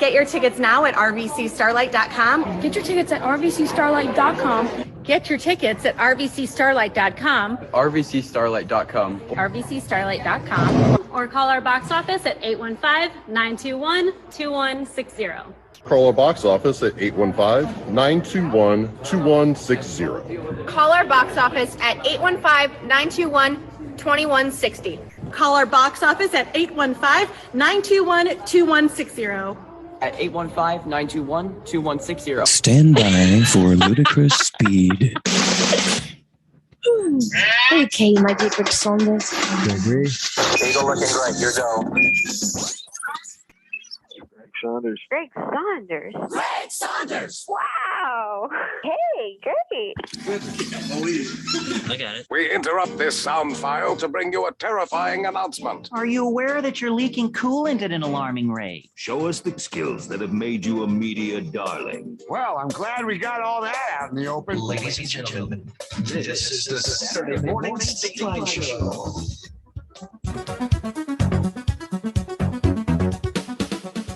Get your tickets now at rvcstarlight.com. Get your tickets at rvcstarlight.com. Get your tickets at rvcstarlight.com. rvcstarlight.com. rvcstarlight.com. Or call our box office at 815-921-2160. Call our box office at 815-921-2160. Call our box office at 815-921-2160. Call our box office at 815-921-2160. At 815-921-2160. Stand by for ludicrous speed. Okay, my dear Greg Saunders. Gregory. Eagle looking great. Your go. Saunders. Greg Saunders. Greg Saunders. Wow. Hey, great. I got it. We interrupt this sound file to bring you a terrifying announcement. Are you aware that you're leaking coolant at an alarming rate? Show us the skills that have made you a media darling. Well, I'm glad we got all that out in the open. Ladies and gentlemen, this is the Saturday Morning Stateline Show.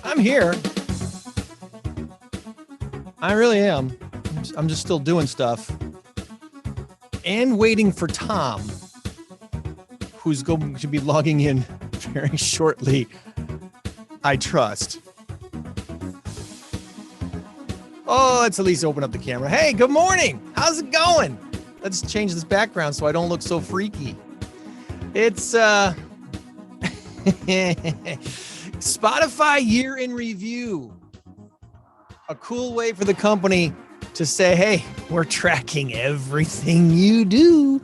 I'm here. I really am. I'm just still doing stuff and waiting for Tom, who's going to be logging in very shortly, I trust. Oh, let's at least open up the camera. Hey, good morning. How's it going? Let's change this background so I don't look so freaky. It's Spotify year in review. A cool way for the company to say, hey, we're tracking everything you do.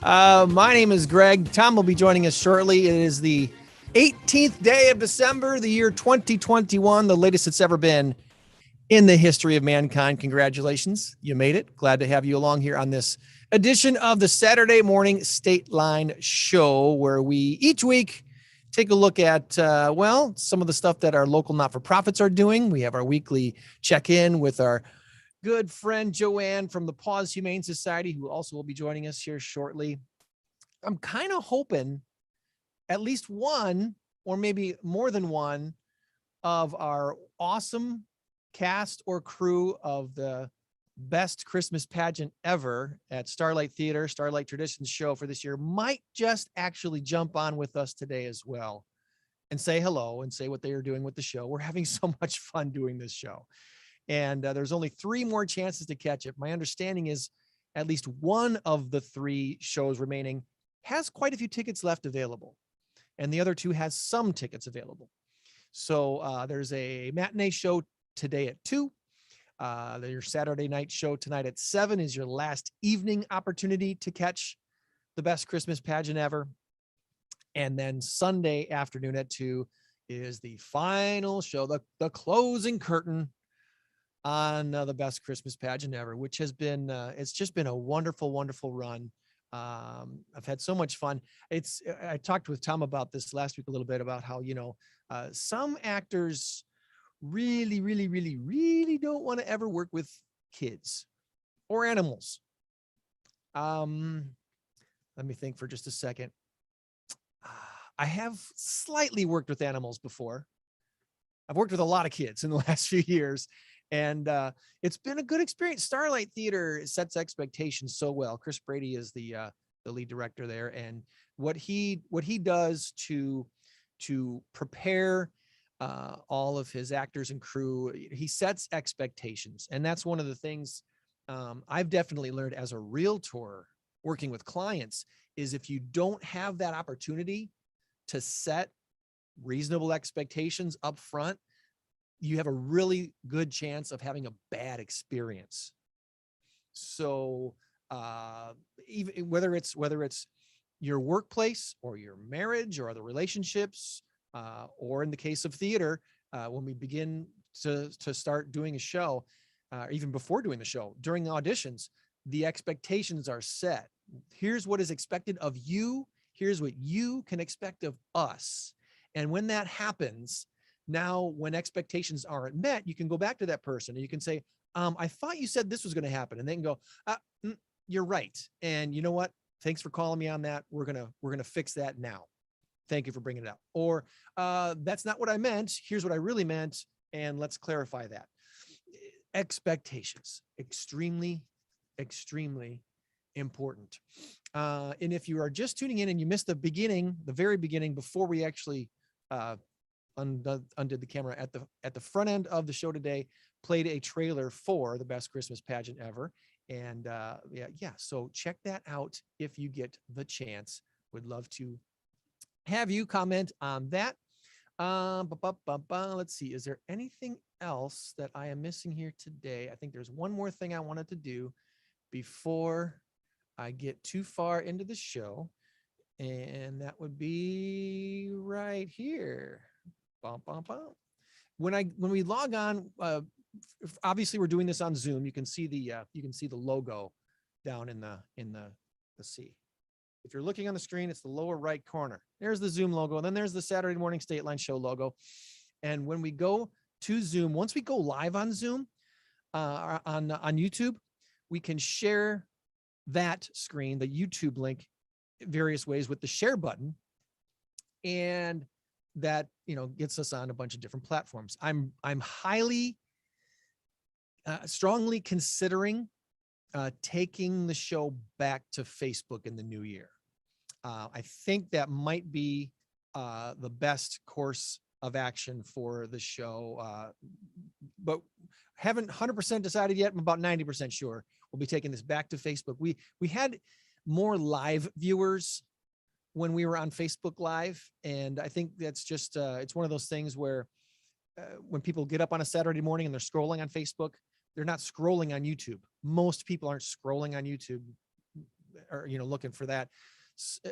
My name is Greg. Tom will be joining us shortly. It is the 18th day of December, the year 2021, the latest it's ever been in the history of mankind. Congratulations. You made it. Glad to have you along here on this edition of the Saturday Morning Stateline Show, where we each week take a look at, some of the stuff that our local not-for-profits are doing. We have our weekly check-in with our good friend Joann from the Humane Society, who also will be joining us here shortly. I'm kind of hoping at least one, or maybe more than one, of our awesome cast or crew of the best Christmas pageant ever at Starlight Theater, Starlight Traditions show for this year, might just actually jump on with us today as well and say hello and say what they are doing with the show. We're having so much fun doing this show. And there's only 3 more chances to catch it. My understanding is at least one of the 3 shows remaining has quite a few tickets left available, and the other 2 has some tickets available. So there's a matinee show today at 2. Your Saturday night show tonight at 7 is your last evening opportunity to catch the best Christmas pageant ever. And then Sunday afternoon at 2 is the final show, the closing curtain on the best Christmas pageant ever, which has been, it's just been a wonderful, wonderful run. I've had so much fun. I talked with Tom about this last week a little bit about how, some actors really, really, really, really don't want to ever work with kids or animals. Let me think for just a second. I have slightly worked with animals before. I've worked with a lot of kids in the last few years, and it's been a good experience. Starlight Theater sets expectations so well. Chris Brady is the lead director there, and what he does to prepare all of his actors and crew, he sets expectations. And that's one of the things I've definitely learned as a realtor working with clients, is if you don't have that opportunity to set reasonable expectations up front, you have a really good chance of having a bad experience. So even whether it's your workplace or your marriage or other relationships, or in the case of theater, when we begin to start doing a show, even before doing the show, during the auditions, the expectations are set. Here's what is expected of you. Here's what you can expect of us. And when that happens, now when expectations aren't met, you can go back to that person and you can say, I thought you said this was going to happen. And they can go, you're right. And you know what? Thanks for calling me on that. We're going to fix that now. Thank you for bringing it up. Or that's not what I meant. Here's what I really meant. And let's clarify that. Expectations, extremely, extremely important. And if you are just tuning in and you missed the very beginning, before we actually undid the camera at the front end of the show today, played a trailer for the best Christmas pageant ever. And so check that out if you get the chance. Would love to have you comment on that. Let's see, is there anything else that I am missing here today? I think there's one more thing I wanted to do before I get too far into the show, and that would be right here. When we log on, obviously we're doing this on Zoom. You can see the logo down in the C. If you're looking on the screen, it's the lower right corner. There's the Zoom logo, and then there's the Saturday Morning Stateline Show logo. And when we go to Zoom, once we go live on Zoom, on YouTube, we can share that screen, the YouTube link, various ways with the share button, and that gets us on a bunch of different platforms. I'm highly, strongly considering taking the show back to Facebook in the new year. I think that might be the best course of action for the show, but haven't 100% decided yet. I'm about 90% sure we'll be taking this back to Facebook. We had more live viewers when we were on Facebook Live, and I think that's just it's one of those things where when people get up on a Saturday morning and they're scrolling on Facebook, they're not scrolling on YouTube. Most people aren't scrolling on YouTube or looking for that,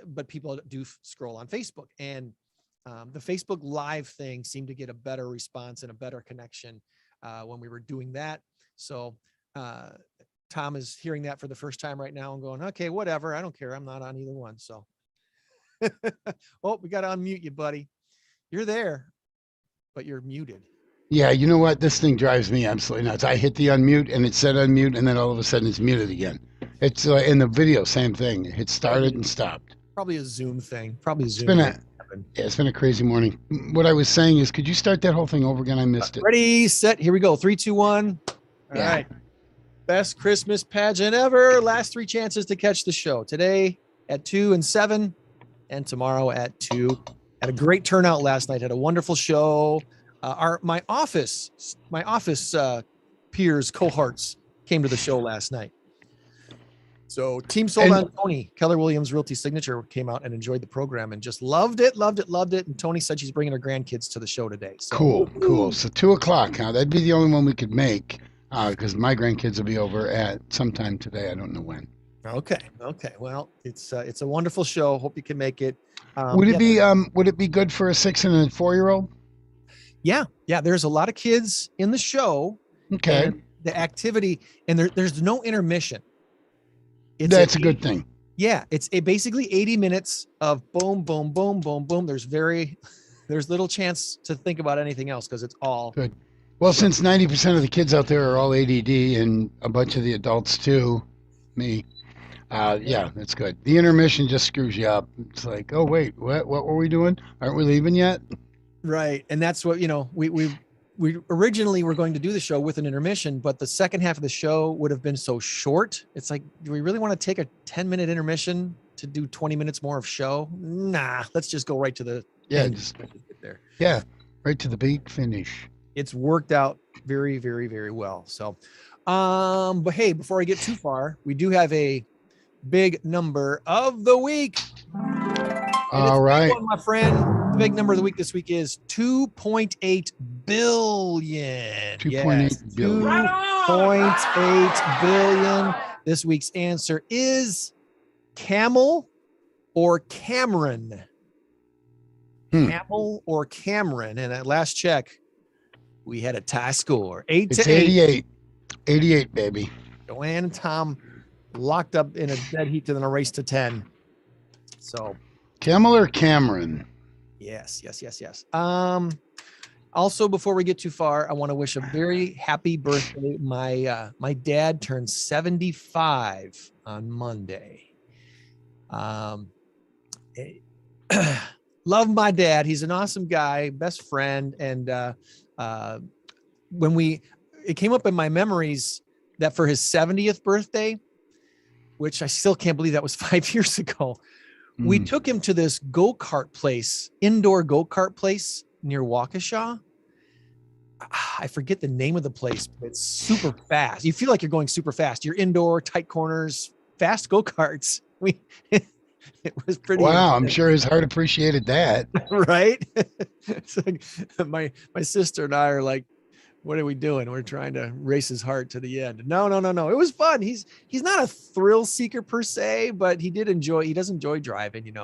but people do scroll on Facebook. And the Facebook Live thing seemed to get a better response and a better connection when we were doing that. So Tom is hearing that for the first time right now and going, okay, whatever, I don't care, I'm not on either one. So oh, we got to unmute you, buddy. You're there, but you're muted. Yeah, you know what? This thing drives me absolutely nuts. I hit the unmute and it said unmute, and then all of a sudden it's muted again. It's in the video, same thing. It started and stopped. Probably a Zoom thing. Probably Zoom. It's been a crazy morning. What I was saying is, could you start that whole thing over again? I missed it. Ready, set, here we go. 3, 2, 1. All right. Best Christmas pageant ever. Last 3 chances to catch the show. Today at 2 and 7, and tomorrow at 2. Had a great turnout last night. Had a wonderful show. My office peers, cohorts came to the show last night. So Team Sold on Tony, Keller Williams Realty Signature, came out and enjoyed the program and just loved it. And Tony said she's bringing her grandkids to the show today. So, cool. So 2 o'clock, huh? That'd be the only one we could make because my grandkids will be over at sometime today. I don't know when. Okay. Well, it's a wonderful show. Hope you can make it. Would it be good for a 6 and a 4-year-old? Yeah. There's a lot of kids in the show. Okay. And the activity, and there's no intermission. That's a good thing. Yeah. It's basically 80 minutes of boom, boom, boom, boom, boom. There's little chance to think about anything else because it's all good. Well, since 90% of the kids out there are all ADD and a bunch of the adults too, me. Yeah, that's good. The intermission just screws you up. It's like, oh wait, what were we doing? Aren't we leaving yet? Right. And that's what, we originally were going to do the show with an intermission, but the second half of the show would have been so short. It's like, do we really want to take a 10-minute intermission to do 20 minutes more of show? Nah, let's just go right to the end. Just get there. Yeah, right to the big finish. It's worked out very, very, very well. So, but hey, before I get too far, we do have a big number of the week. All right, my friend. The big number of the week this week is 2.8 billion. 2.8 billion. 2.8 billion. This week's answer is Camel or Cameron. Camel or Cameron. And at last check, we had a tie score. 8-8. 88, baby. Joann and Tom locked up in a dead heat to then a race to 10. So Camel or Cameron? Yes. Also, before we get too far, I want to wish a very happy birthday. My dad turned 75 on Monday. Love my dad. He's an awesome guy, best friend, and it came up in my memories that for his 70th birthday, which I still can't believe that was 5 years ago, we took him to this go-kart place, indoor go-kart place near Waukesha. I forget the name of the place, but it's super fast. You feel like you're going super fast. You're indoor, tight corners, fast go-karts. It was pretty. Wow, I'm sure his heart appreciated that. Right? It's like my sister and I are like, what are we doing? We're trying to race his heart to the end. No. It was fun. He's not a thrill seeker per se, but he does enjoy driving,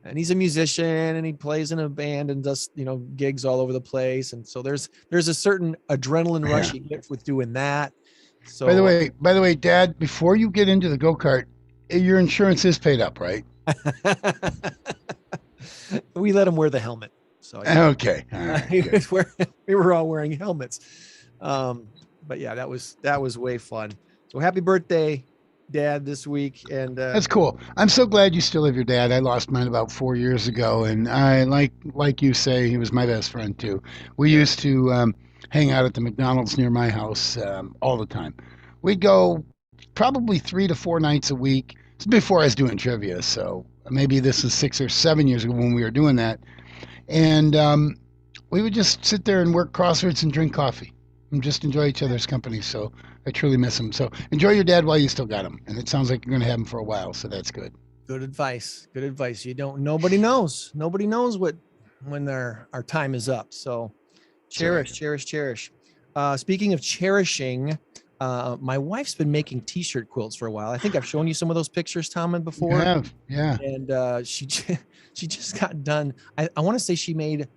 and he's a musician and he plays in a band and does, gigs all over the place. And so there's a certain adrenaline rush you get with doing that. So by the way, Dad, before you get into the go-kart, your insurance is paid up, right? We let him wear the helmet. So okay. All right, we were all wearing helmets. But yeah, that was way fun. So happy birthday, Dad, this week. And that's cool. I'm so glad you still have your dad. I lost mine about 4 years ago, and I like you say, he was my best friend too. We used to hang out at the McDonald's near my house all the time. We'd go probably 3 to 4 nights a week. It's before I was doing trivia, so maybe this is 6 or 7 years ago when we were doing that. And we would just sit there and work crosswords and drink coffee and just enjoy each other's company. So I truly miss him. So enjoy your dad while you still got him. And it sounds like you're going to have him for a while. So that's good. Good advice. Nobody knows when our time is up. So cherish. Speaking of cherishing, my wife's been making t-shirt quilts for a while. I think I've shown you some of those pictures, Tom, before. You have, yeah. And she just got done. I want to say she made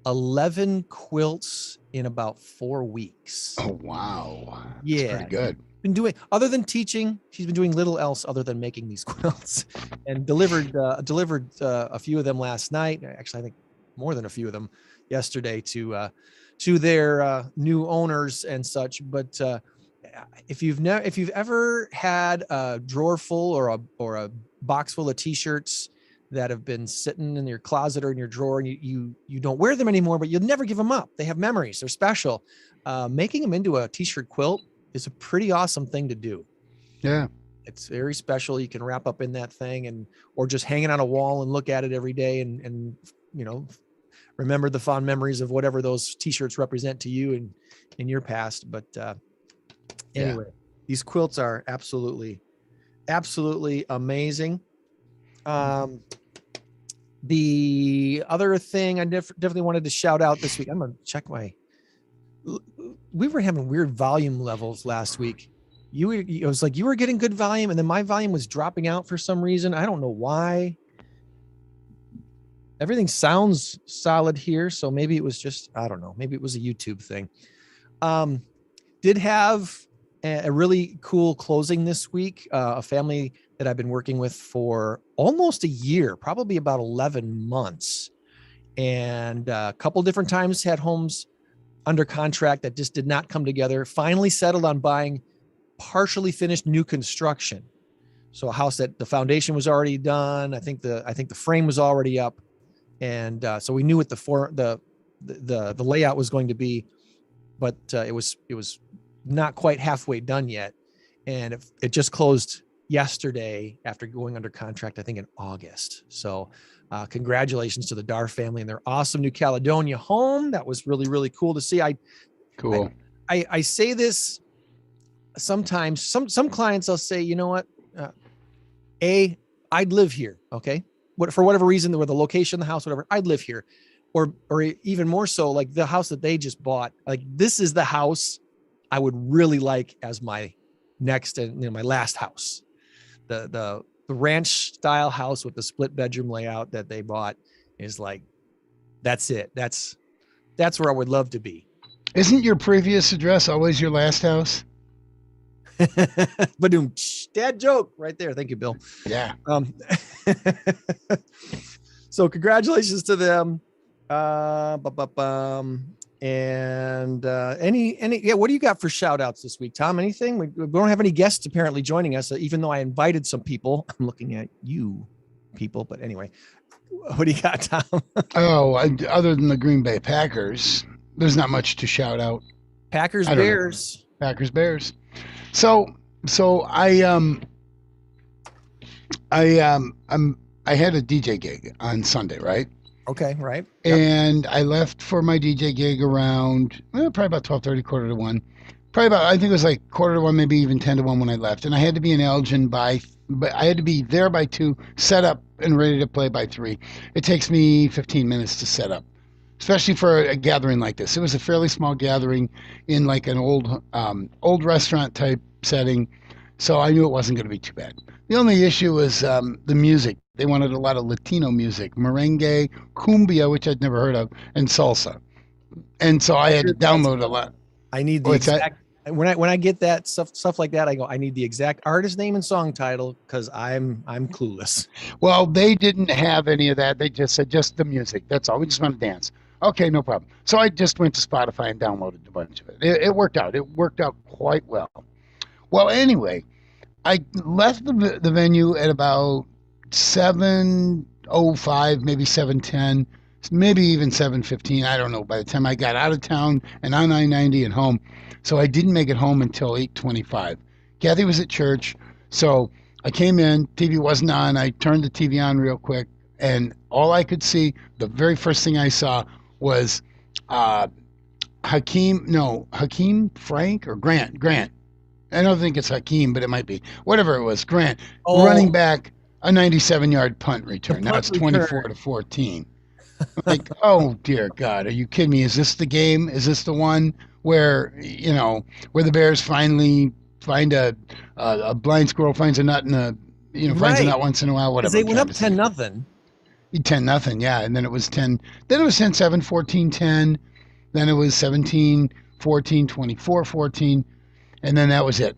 11 quilts in about 4 weeks. Oh, wow. Yeah. That's pretty good. Been doing, other than teaching, she's been doing little else other than making these quilts, and delivered a few of them last night. Actually, I think more than a few of them yesterday to their new owners and such. But if you've ever had a drawer full or a box full of t-shirts that have been sitting in your closet or in your drawer, and you don't wear them anymore, but you'll never give them up. They have memories. They're special. Making them into a t-shirt quilt is a pretty awesome thing to do. Yeah. It's very special. You can wrap up in that thing or just hang it on a wall and look at it every day and remember the fond memories of whatever those t-shirts represent to you in your past. But anyway, these quilts are absolutely amazing. The other thing I definitely wanted to shout out this week, I'm going to check we were having weird volume levels last week. It was like you were getting good volume and then my volume was dropping out for some reason. I don't know why. Everything sounds solid here. So maybe it was just, I don't know, maybe it was a YouTube thing. Did have a really cool closing this week. A family that I've been working with for almost a year, probably about 11 months. And a couple different times had homes under contract that just did not come together. Finally settled on buying partially finished new construction. So a house that the foundation was already done. I think the frame was already up. And so we knew what the layout was going to be, but it was not quite halfway done yet. And it just closed yesterday after going under contract, I think in August. So congratulations to the Dar family and their awesome New Caledonia home. That was really, really cool to see. I say this sometimes, some clients, I'll say, you know what, I'd live here. Okay. For whatever reason, or the location, the house, whatever, I'd live here. Or even more so, like the house that they just bought, like this is the house I would really like as my next and my last house. The ranch style house with the split bedroom layout that they bought is like, that's it. That's where I would love to be. Isn't your previous address always your last house? Badoom, dad joke right there. Thank you, Bill. Yeah. So congratulations to them. And what do you got for shout outs this week, Tom? Anything? We don't have any guests apparently joining us, even though I invited some people. I'm looking at you people, but anyway, what do you got, Tom? Other than the Green Bay Packers, there's not much to shout out. Packers I don't know. Bears. Packers Bears. So I had a DJ gig on Sunday, right? Okay, right. Yep. And I left for my DJ gig around probably about 12:30, quarter to 1. Probably about, I think it was like quarter to 1, maybe even 10 to 1 when I left. And I had to be in Elgin but I had to be there by 2, set up and ready to play by 3. It takes me 15 minutes to set up, especially for a gathering like this. It was a fairly small gathering in like an old restaurant type setting. So I knew it wasn't going to be too bad. The only issue was the music. They wanted a lot of Latino music, merengue, cumbia, which I'd never heard of, and salsa. And so I had to download a lot. I need the exact. When I get that stuff like that, I go, I need the exact artist name and song title because I'm clueless. Well, they didn't have any of that. They just said just the music. That's all. We just want to dance. Okay, no problem. So I just went to Spotify and downloaded a bunch of it. It worked out. It worked out quite well. Well, anyway, I left the venue at about 7:05, maybe 7:10, maybe even 7:15. I don't know. By the time I got out of town and on I-90 and home. So I didn't make it home until 8:25. Kathy was at church, so I came in. TV wasn't on. I turned the TV on real quick, and all I could see, the very first thing I saw was Hakeem Frank or Grant. I don't think it's Hakeem, but it might be. Whatever it was, Grant running back a 97-yard punt return. Now it's 24-14. Like, oh dear God, are you kidding me? Is this the game? Is this the one where the Bears finally find a blind squirrel finds a nut in a finds a nut once in a while, whatever. They went up 10-0. 10-0, yeah, and then it was 10. Then it was 10-7, 14-10. Then it was 17-14, 24-14, and then that was it.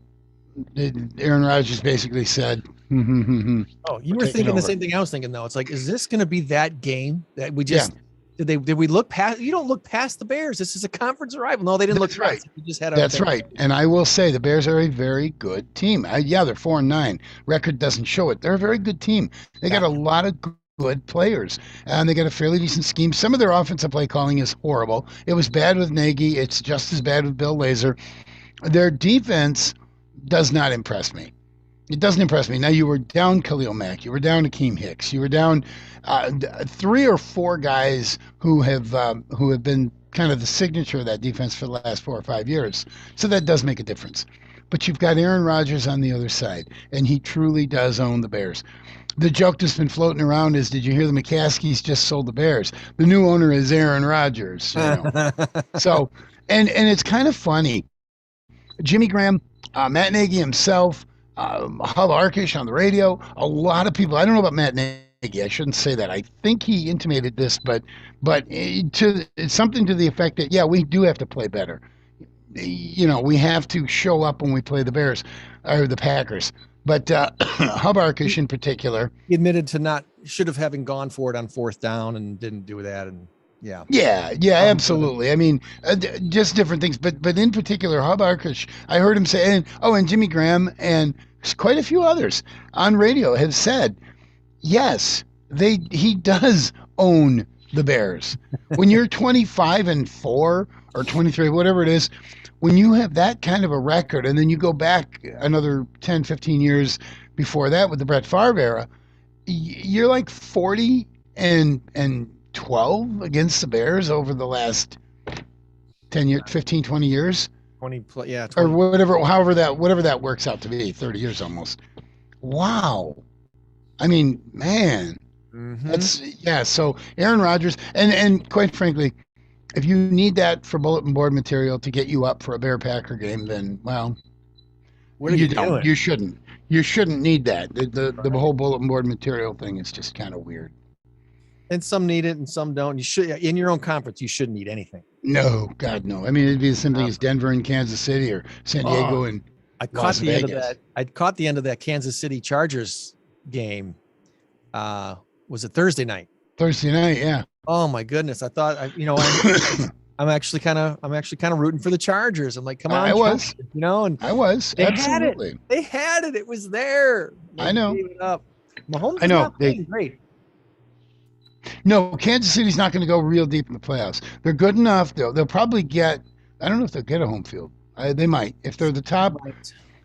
Aaron Rodgers basically said, "Oh, you were thinking the same thing I was thinking, though. It's like, is this going to be that game that we just did we look past? You don't look past the Bears. This is a conference arrival. No, they didn't look past. We just had That's right. And I will say the Bears are a very good team. They're 4-9. Record doesn't show it. They're a very good team. They got a lot of good players, and they got a fairly decent scheme. Some of their offensive play calling is horrible. It was bad with Nagy. It's just as bad with Bill Lazor. Their defense does not impress me. It doesn't impress me. Now, you were down Khalil Mack. You were down Akeem Hicks. You were down 3 or 4 guys who have been kind of the signature of that defense for the last 4 or 5 years. So that does make a difference. But you've got Aaron Rodgers on the other side, and he truly does own the Bears. The joke that's been floating around is, did you hear the McCaskies just sold the Bears? The new owner is Aaron Rodgers. So, and it's kind of funny. Jimmy Graham, Matt Nagy himself, Hub Arkish on the radio, a lot of people. I don't know about Matt Nagy. I shouldn't say that. I think he intimated this, but it's something to the effect that, we do have to play better. We have to show up when we play the Bears or the Packers. But Hub Arkish in particular, he admitted to should have having gone for it on 4th down and didn't do that. And absolutely. I mean, just different things. But in particular, Hub Arkish, I heard him say, and Jimmy Graham and quite a few others on radio have said, yes, he does own the Bears. When you're 25-4 or 23, whatever it is, when you have that kind of a record, and then you go back another 10, 15 years before that with the Brett Favre era, you're like 40 and 12 against the Bears over the last 10 years, 15, 20 years. 20, 20. Or whatever that works out to be, 30 years almost. Wow. I mean, man. That's, so Aaron Rodgers, and quite frankly, if you need that for bulletin board material to get you up for a Bear Packer game, then, well, you don't. You shouldn't. You shouldn't need that. The whole bulletin board material thing is just kind of weird. And some need it and some don't. You should, in your own conference, you shouldn't need anything. No, God, no. I mean, it'd be the same thing as Denver and Kansas City or San Diego and Las Vegas. I caught the end of that Kansas City Chargers game. Was it Thursday night? Thursday night, yeah. Oh my goodness! I thought, I'm actually kind of rooting for the Chargers. I'm like, come on, I was, and I was absolutely. They had it. It was there. I know. Gave it up. Mahomes I know. Not playing great. No, Kansas City's not going to go real deep in the playoffs. They're good enough. They'll probably get I don't know if they'll get a home field. They might. If they're the top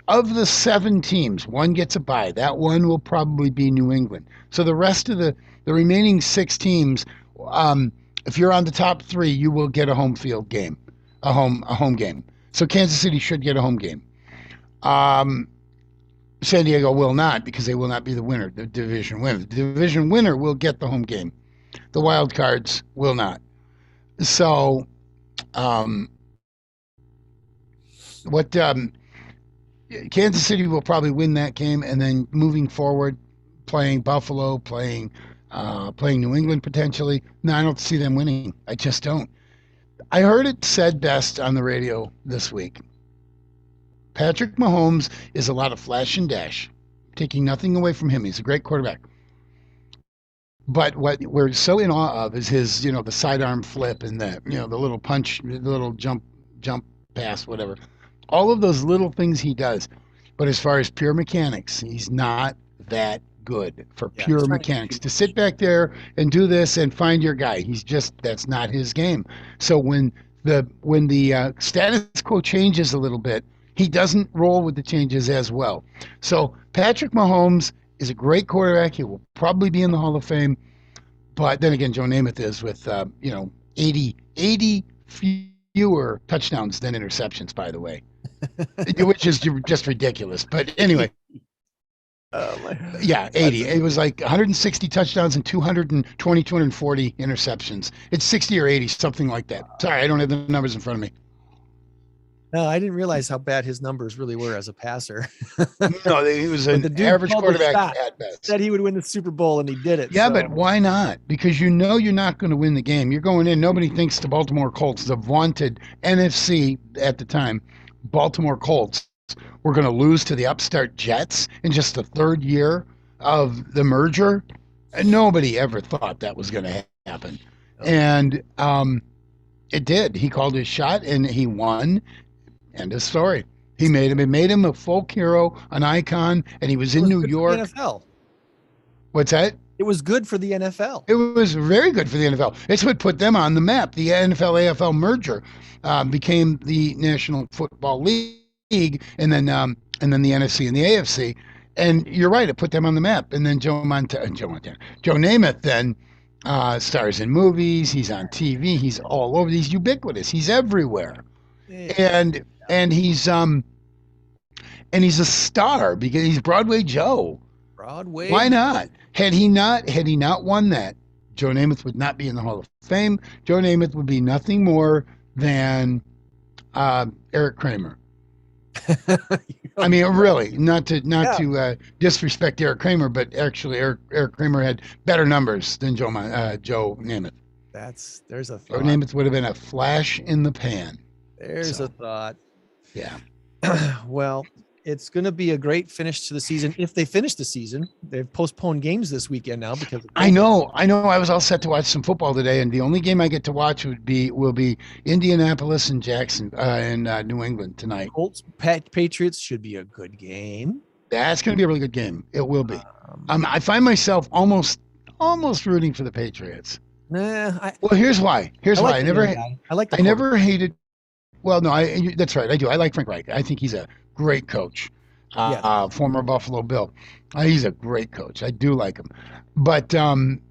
of the 7 teams, one gets a bye. That one will probably be New England. So the rest of the remaining 6 teams, if you're on the top 3, you will get a home field game, a home game. So Kansas City should get a home game. San Diego will not, because they will not be the winner, the division winner. The division winner will get the home game. The wild cards will not. So, Kansas City will probably win that game, and then moving forward, playing Buffalo, playing New England potentially. No, I don't see them winning. I just don't. I heard it said best on the radio this week. Patrick Mahomes is a lot of flash and dash, taking nothing away from him. He's a great quarterback. But what we're so in awe of is his, the sidearm flip and the little punch, the little jump pass, whatever. All of those little things he does. But as far as pure mechanics, he's not that good for pure mechanics. To sit back there and do this and find your guy, that's not his game. So when the status quo changes a little bit, he doesn't roll with the changes as well. So Patrick Mahomes is a great quarterback. He will probably be in the Hall of Fame. But then again, Joe Namath is with 80 fewer touchdowns than interceptions, by the way, which is just ridiculous. But anyway, yeah, 80. It was like 160 touchdowns and 240 interceptions. It's 60 or 80, something like that. Sorry, I don't have the numbers in front of me. No, I didn't realize how bad his numbers really were as a passer. No, he was an average quarterback at best. Said he would win the Super Bowl, and he did it. Yeah, but why not? Because you're not going to win the game. You're going in. Nobody thinks the Baltimore Colts, the vaunted NFC at the time, Baltimore Colts, were going to lose to the upstart Jets in just the 3rd year of the merger. And nobody ever thought that was going to happen. And it did. He called his shot, and he won. End of story. It made him a folk hero, an icon, and he was in New York. NFL. What's that? It was good for the NFL. It was very good for the NFL. It's what put them on the map. The NFL-AFL merger became the National Football League, and then the NFC and the AFC. And you're right, it put them on the map. And then Joe Namath then stars in movies. He's on TV. He's all over. He's ubiquitous. He's everywhere. And he's a star because he's Broadway Joe. Broadway. Why not? Had he not won that, Joe Namath would not be in the Hall of Fame. Joe Namath would be nothing more than Eric Kramer. I mean, really, not to disrespect Eric Kramer, but actually Eric Kramer had better numbers than Joe Namath. There's a thought. Joe Namath would have been a flash in the pan. There's a thought. Yeah. Well, it's going to be a great finish to the season. If they finish the season, they've postponed games this weekend now because I know. I was all set to watch some football today, and the only game I get to watch will be Indianapolis and Jackson and New England tonight. Colts Patriots should be a good game. That's going to be a really good game. It will be. I find myself almost rooting for the Patriots. Well, here's why. I never hated. Well, no, that's right. I do. I like Frank Reich. I think he's a great coach. Former Buffalo Bill. He's a great coach. I do like him. But and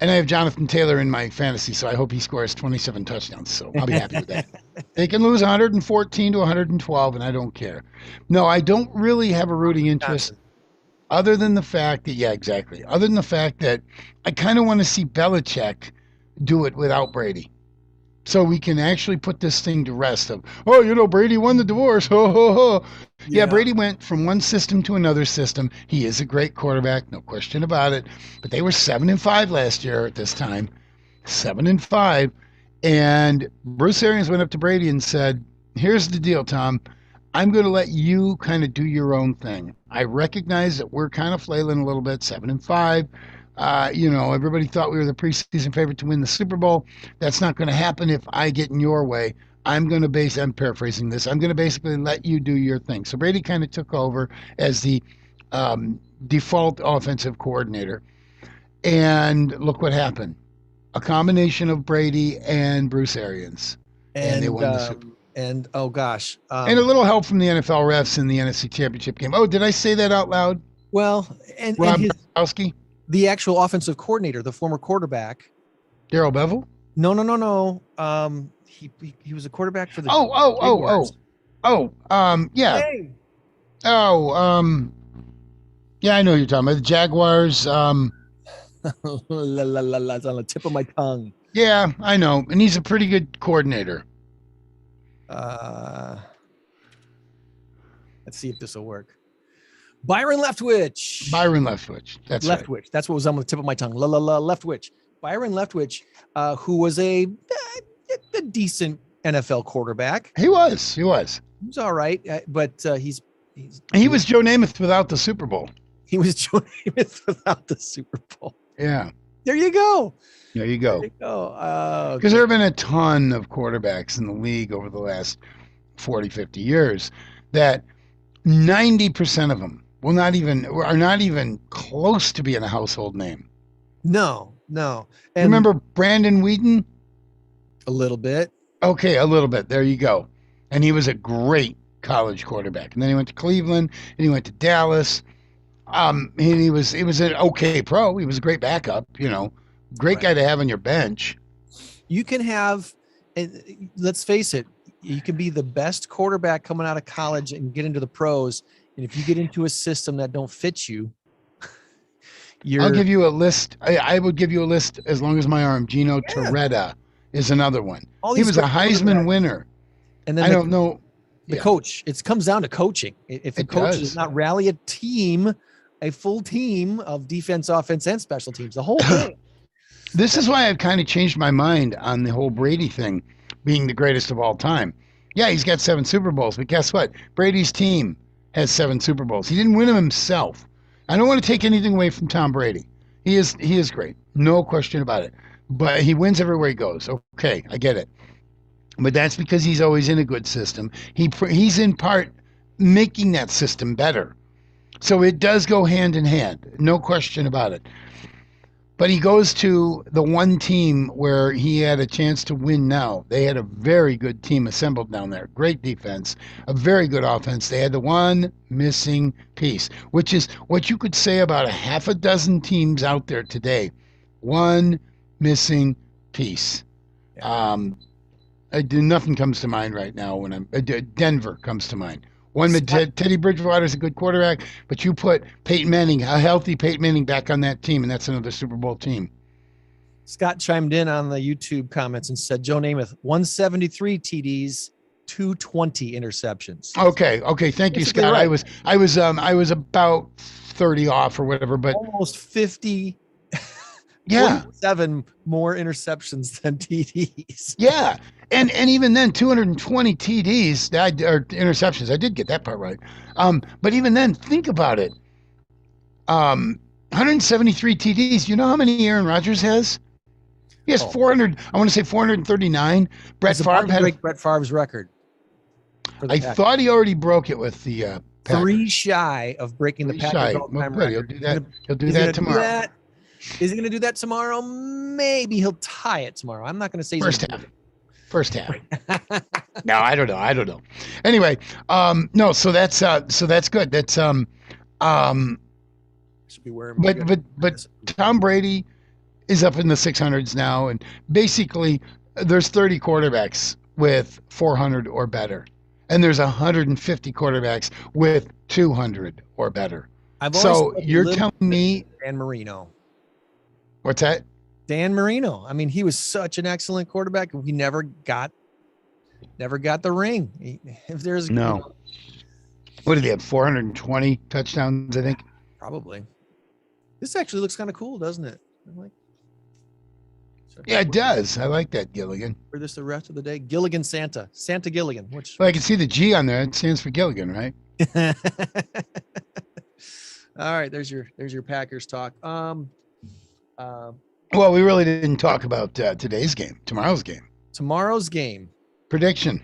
I have Jonathan Taylor in my fantasy, so I hope he scores 27 touchdowns. So I'll be happy with that. They can lose 114 to 112, and I don't care. No, I don't really have a rooting interest. Other than the fact that, I kind of want to see Belichick do it without Brady. So we can actually put this thing to rest of, Brady won the divorce. Yeah, Brady went from one system to another system. He is a great quarterback, no question about it. But they were 7-5 last year at this time. 7-5. And Bruce Arians went up to Brady and said, here's the deal, Tom. I'm going to let you kind of do your own thing. I recognize that we're kind of flailing a little bit, 7-5. Everybody thought we were the preseason favorite to win the Super Bowl. That's not going to happen if I get in your way. I'm paraphrasing this. I'm going to basically let you do your thing. So Brady kind of took over as the default offensive coordinator. And look what happened. A combination of Brady and Bruce Arians. And they won the Super Bowl. And oh gosh, and a little help from the NFL refs in the NFC Championship game. Oh, did I say that out loud? Well, and Rob his, Gronkowski, the actual offensive coordinator, the former quarterback. Darrell Bevel. No. He was a quarterback for the. Yeah. Hey. Yeah, I know who you're talking about the Jaguars. La, la, la, la, it's on the tip of my tongue. Yeah, I know, and he's a pretty good coordinator. Let's see if this will work. Byron Leftwich. That's Leftwich. right. That's what was on the tip of my tongue. Leftwich. Byron Leftwich, who was a decent NFL quarterback. He was. He was all right, but he was Joe Namath without the Super Bowl. He was Joe Namath without the Super Bowl. Yeah. There you go. Because there have been a ton of quarterbacks in the league over the last 40, 50 years that 90% of them are not even close to being a household name. No. And remember Brandon Whedon? A little bit. Okay, a little bit. There you go. And he was a great college quarterback. And then he went to Cleveland and he went to Dallas. And he was an okay pro. He was a great backup, great guy to have on your bench. You can have, and let's face it, you can be the best quarterback coming out of college and get into the pros. And if you get into a system that don't fit you, I'll give you a list. I would give you a list as long as my arm. Gino Torretta is another one. He was a Heisman winner. And then I don't know. The coach, it comes down to coaching. If the coach does not rally a full team of defense, offense, and special teams, the whole thing. This is why I've kind of changed my mind on the whole Brady thing being the greatest of all time. Yeah, he's got 7 Super Bowls, but guess what? Brady's team has 7 Super Bowls. He didn't win them himself. I don't want to take anything away from Tom Brady. He is great. No question about it. But he wins everywhere he goes. Okay, I get it. But that's because he's always in a good system. He's in part making that system better. So it does go hand in hand. No question about it. But he goes to the one team where he had a chance to win now. They had a very good team assembled down there. Great defense, a very good offense. They had the one missing piece, which is what you could say about a half a dozen teams out there today. One missing piece. Nothing comes to mind right now when Denver comes to mind. Teddy Bridgewater's a good quarterback, but you put Peyton Manning, a healthy Peyton Manning, back on that team, and that's another Super Bowl team. Chimed in on the YouTube comments and said, Joe Namath, 173 TDs, 220 interceptions. Okay. Thank you, Scott. Right. I was about 30 off or whatever, but almost 50. Yeah. 7 more interceptions than TDs. Yeah. And even then, 220 TDs or interceptions. I did get that part right. But even then, think about it. 173 TDs. You know how many Aaron Rodgers has? He has 400. I want to say 439. Brett Favre had Brett Favre's record. I thought he already broke it with the Packers. 3 shy of breaking the Packers all-time record. He'll do that tomorrow. Is he going to do that tomorrow? Maybe he'll tie it tomorrow. I'm not going to say First half. No, I don't know. Anyway, no. So that's good. That's should be wearing. But Tom Brady is up in the 600s now, and basically there's 30 quarterbacks with 400 or better, and there's 150 quarterbacks with 200 or better. So you're telling me Dan Marino? What's that? Dan Marino. I mean, he was such an excellent quarterback. He never got the ring. What did he have? 420 touchdowns, I think. Probably. This actually looks kind of cool, doesn't it? Yeah, it does. I like that, Gilligan. For this the rest of the day, Gilligan Santa Gilligan. Well, I can see the G on there. It stands for Gilligan, right? All right, there's your Packers talk. Well, we really didn't talk about tomorrow's game. Tomorrow's game. Prediction.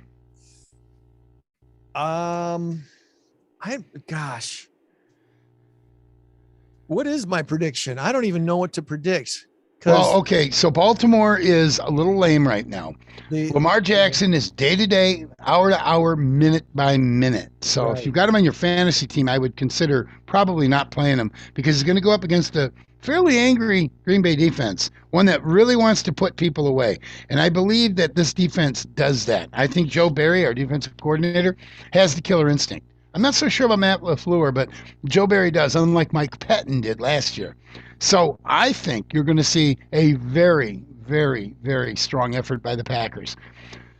What is my prediction? I don't even know what to predict Well, okay, so Baltimore is a little lame right now. Lamar Jackson is day to day, hour to hour, minute by minute. So if you've got him on your fantasy team, I would consider probably not playing him because he's going to go up against a fairly angry Green Bay defense, one that really wants to put people away. And I believe that this defense does that. I think Joe Barry, our defensive coordinator, has the killer instinct. I'm not so sure about Matt LaFleur, but Joe Barry does, unlike Mike Pettin did last year. So I think you're going to see a very, very, very strong effort by the Packers.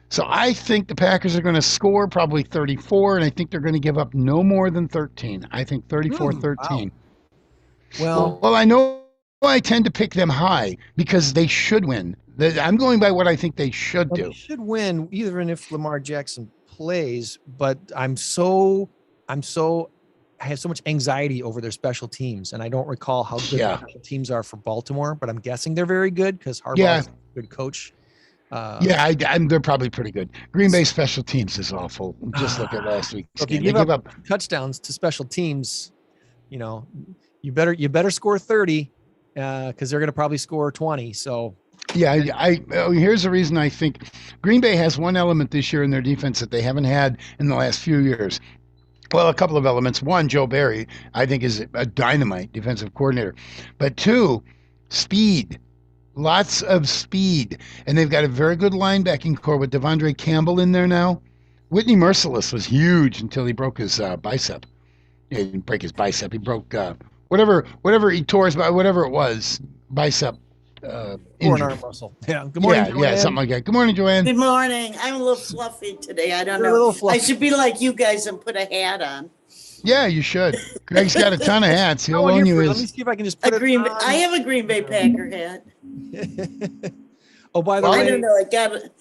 So I think the Packers are going to score probably 34, and I think they're going to give up no more than 13. I think 34-13. Wow. Well, I know I tend to pick them high because they should win. I'm going by what I think they should do. They should win even if Lamar Jackson plays, but I have so much anxiety over their special teams, and I don't recall how good the special teams are for Baltimore, but I'm guessing they're very good because Harbaugh is a good coach. They're probably pretty good. Green Bay special teams is awful. Just look at last week's if you game. give up touchdowns to special teams, you better score 30 because they're going to probably score 20. So here's the reason I think Green Bay has one element this year in their defense that they haven't had in the last few years. Well, a couple of elements. One, Joe Barry, I think, is a dynamite defensive coordinator. But two, speed. Lots of speed. And they've got a very good linebacking core with Devondre Campbell in there now. Whitney Merciless was huge until he broke his bicep. He didn't break his bicep. He broke whatever he tore his, whatever it was, bicep injury. Arm muscle. Yeah. Good morning, Joann. Yeah, something like that. Good morning, Joann. Good morning. I'm a little fluffy today. I don't know. I should be like you guys and put a hat on. Yeah, you should. Greg's got a ton of hats. He'll loan you his. Let me see if I can just put I have a Green Bay Packer hat. Oh, by the way, I don't know. I got it.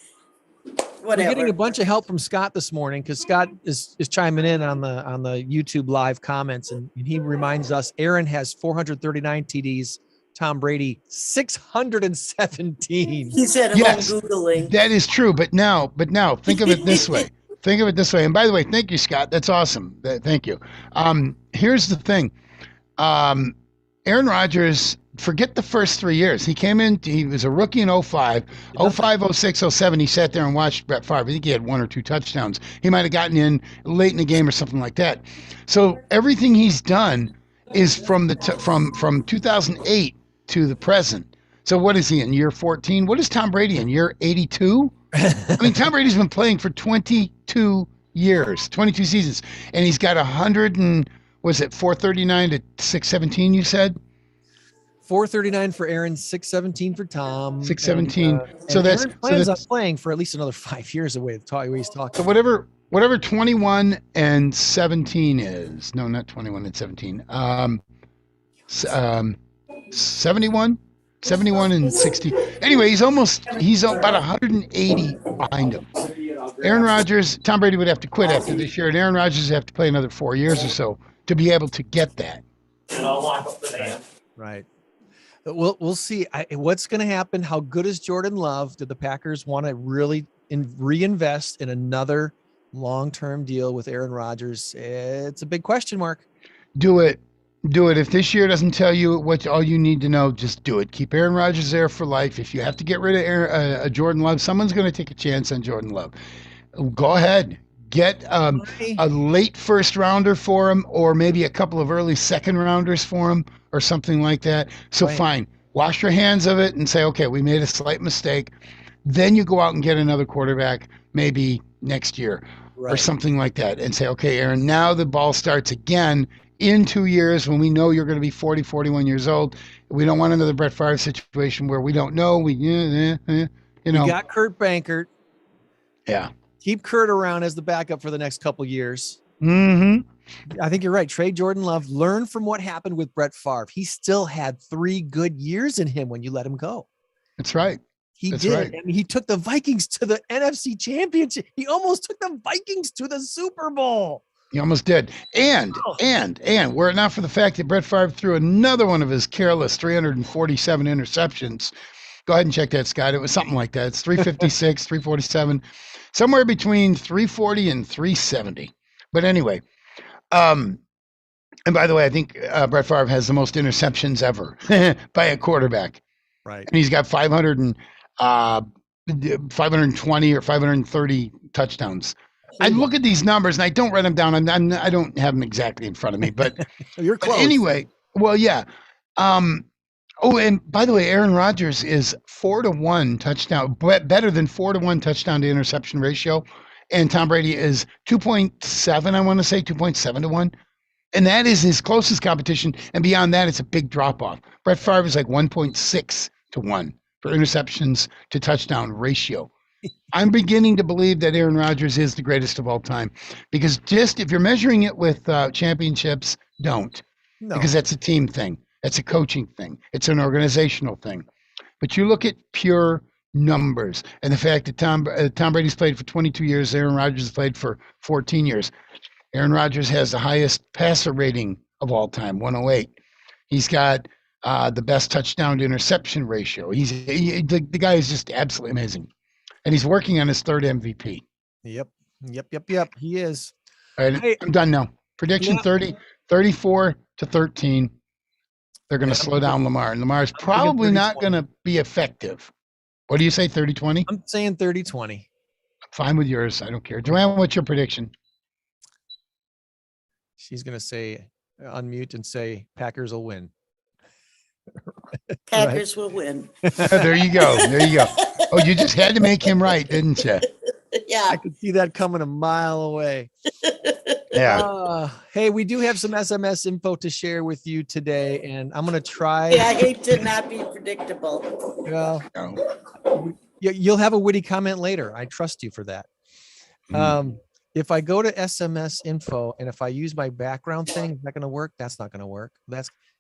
Whatever. We're getting a bunch of help from Scott this morning because Scott is chiming in on the YouTube live comments, and he reminds us Aaron has 439 TDs. Tom Brady 617. He said, yes, Googling. That is true. But now think of it this way. And by the way, thank you, Scott. That's awesome. Thank you. Here's the thing. Aaron Rodgers, forget the first 3 years. He came in, he was a rookie in 05, 06, 07. He sat there and watched Brett Favre. I think he had 1 or 2 touchdowns. He might have gotten in late in the game or something like that. So everything he's done is from 2008 to the present. So what is he in, year 14? What is Tom Brady in, year 82? I mean, Tom Brady's been playing for 22 years, 22 seasons, and he's got 439 to 617, you said? 439 for Aaron, 617 for Tom. 617. So that's plans on playing for at least another 5 years away. The way he's talking. So whatever 21 and 17 is. No, not 21 and 17. 71 and 60. Anyway, he's about 180 behind him. Aaron Rodgers, Tom Brady would have to quit after this year, and Aaron Rodgers would have to play another 4 years or so to be able to get that. Right. We'll see. What's going to happen? How good is Jordan Love? Do the Packers want to really reinvest in another long-term deal with Aaron Rodgers? It's a big question mark. Do it. If this year doesn't tell you all you need to know, just do it. Keep Aaron Rodgers there for life. If you have to get rid of Jordan Love, someone's going to take a chance on Jordan Love. Go ahead. Get a late first rounder for him, or maybe a couple of early second rounders for him, or something like that. So fine, wash your hands of it and say, okay, we made a slight mistake. Then you go out and get another quarterback, maybe next year or something like that, and say, okay, Aaron, now the ball starts again in 2 years when we know you're going to be 40, 41 years old. We don't want another Brett Favre situation where we don't know. You got Kurt Bankert. Yeah. Keep Kurt around as the backup for the next couple years. Mm-hmm. I think you're right. Trade Jordan Love. Learn from what happened with Brett Favre. He still had 3 good years in him when you let him go. That's right. He did. Right. I mean, he took the Vikings to the NFC Championship. He almost took the Vikings to the Super Bowl. He almost did. And were it not for the fact that Brett Favre threw another one of his careless 347 interceptions. Go ahead and check that, Scott. It was something like that. It's 356, 347, somewhere between 340 and 370. But anyway, and by the way, I think Brett Favre has the most interceptions ever by a quarterback. Right. And he's got 520 or 530 touchdowns. I look at these numbers and I don't write them down. I don't have them exactly in front of me, but you're close. But anyway, well, yeah. Oh, and by the way, Aaron Rodgers is 4-1 touchdown, better than 4-1 touchdown to interception ratio, and Tom Brady is 2.7. I want to say 2.7-1, and that is his closest competition. And beyond that, it's a big drop off. Brett Favre is like 1.6-1 for interceptions to touchdown ratio. I'm beginning to believe that Aaron Rodgers is the greatest of all time, because just if you're measuring it with championships, don't. No. Because that's a team thing. That's a coaching thing. It's an organizational thing. But you look at pure numbers and the fact that Tom Brady's played for 22 years, Aaron Rodgers has played for 14 years. Aaron Rodgers has the highest passer rating of all time, 108. He's got the best touchdown to interception ratio. The guy is just absolutely amazing. And he's working on his third MVP. Yep. He is. All right, Hey, I'm done now. Prediction 34-13. They're going to slow down Lamar. And Lamar's probably not going to be effective. What do you say, 30-20? I'm saying 30-20. Fine with yours. I don't care. Joann, what's your prediction? She's going to say, unmute and say, Packers will win. Packers will win. There you go. Oh, you just had to make him right, didn't you? Yeah. I could see that coming a mile away. Yeah. Hey, we do have some SMS info to share with you today, and I'm going to try. Yeah, I hate to not be predictable. Well, you'll have a witty comment later. I trust you for that. If I go to SMS info and if I use my background thing, is that going to work? That's not going to work.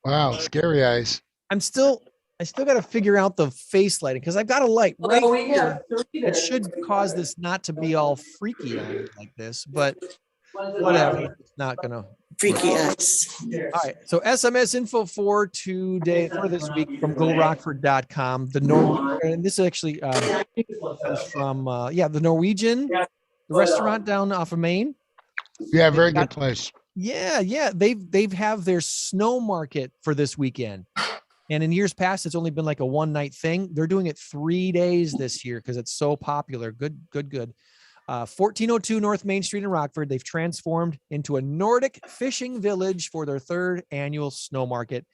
Wow, scary eyes. I still got to figure out the face lighting because I've got a light right here. It should cause this not to be all freaky like this, but whatever. It's not going to. Freaky eyes. All right. So SMS info for this week from GoRockford.com. And this actually is from the Norwegian restaurant down off of Maine. Yeah, very good place. Yeah. They've have their snow market for this weekend. And in years past, it's only been like a one-night thing. They're doing it 3 days this year because it's so popular. Good. 1402 North Main Street in Rockford. They've transformed into a Nordic fishing village for their third annual snow market.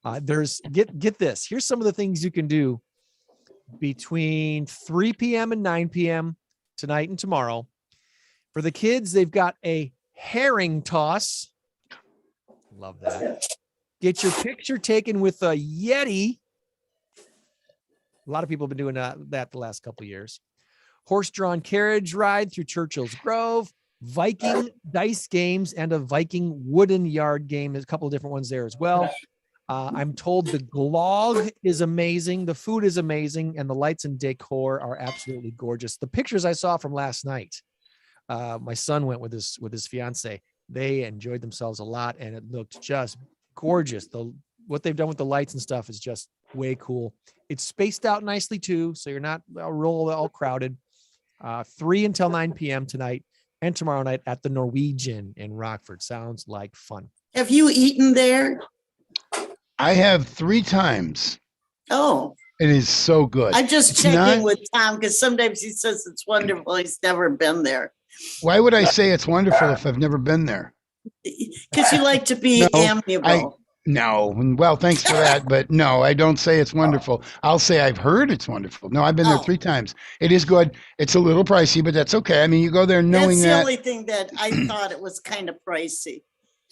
Get this. Here's some of the things you can do between 3 p.m. and 9 p.m. tonight and tomorrow. For the kids, they've got a herring toss. Love that. Get your picture taken with a Yeti. A lot of people have been doing that the last couple of years. Horse-drawn carriage ride through Churchill's Grove, Viking dice games, and a Viking wooden yard game. There's a couple of different ones there as well. I'm told the glog is amazing, the food is amazing, and the lights and decor are absolutely gorgeous. The pictures I saw from last night, my son went with his fiance. They enjoyed themselves a lot, and it looked just gorgeous. What they've done with the lights and stuff is just way cool. It's spaced out nicely too, so you're not all crowded. 3 until 9 p.m. tonight and tomorrow night at the Norwegian in Rockford. Sounds like fun. Have you eaten there? I have 3 times. Oh. It is so good. I'm just checking with Tom because sometimes he says it's wonderful. He's never been there. Why would I say it's wonderful if I've never been there? Because you like to be amiable. No. Well, thanks for that. But no, I don't say it's wonderful. I'll say I've heard it's wonderful. No, I've been there 3 times. It is good. It's a little pricey, but that's okay. I mean, you go there knowing that's the only thing that I thought it was kind of pricey.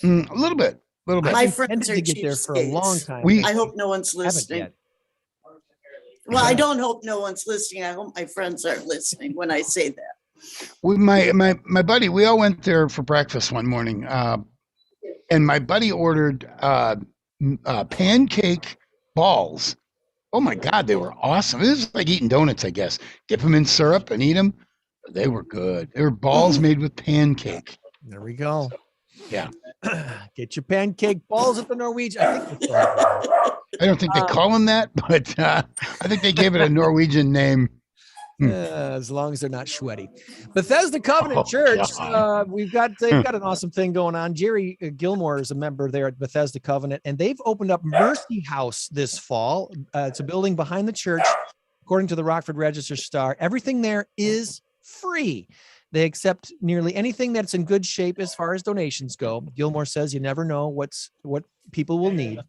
A little bit. My friends are get there for a long time. I hope no one's listening. Well, I don't hope no one's listening. I hope my friends aren't listening when I say that. My buddy, we all went there for breakfast one morning. And my buddy ordered pancake balls. Oh my God, they were awesome. It was like eating donuts, I guess. Dip them in syrup and eat them. They were good. They were balls made with pancake. There we go. Yeah. Get your pancake balls at the Norwegian. I don't think they call them that, but I think they gave it a Norwegian name. As long as they're not sweaty. Bethesda Covenant Church. They've got an awesome thing going on. Jerry Gilmore is a member there at Bethesda Covenant, and they've opened up Mercy House this fall. It's a building behind the church, according to the Rockford Register-Star. Everything there is free. They accept nearly anything that's in good shape as far as donations go. Gilmore says you never know what people will need.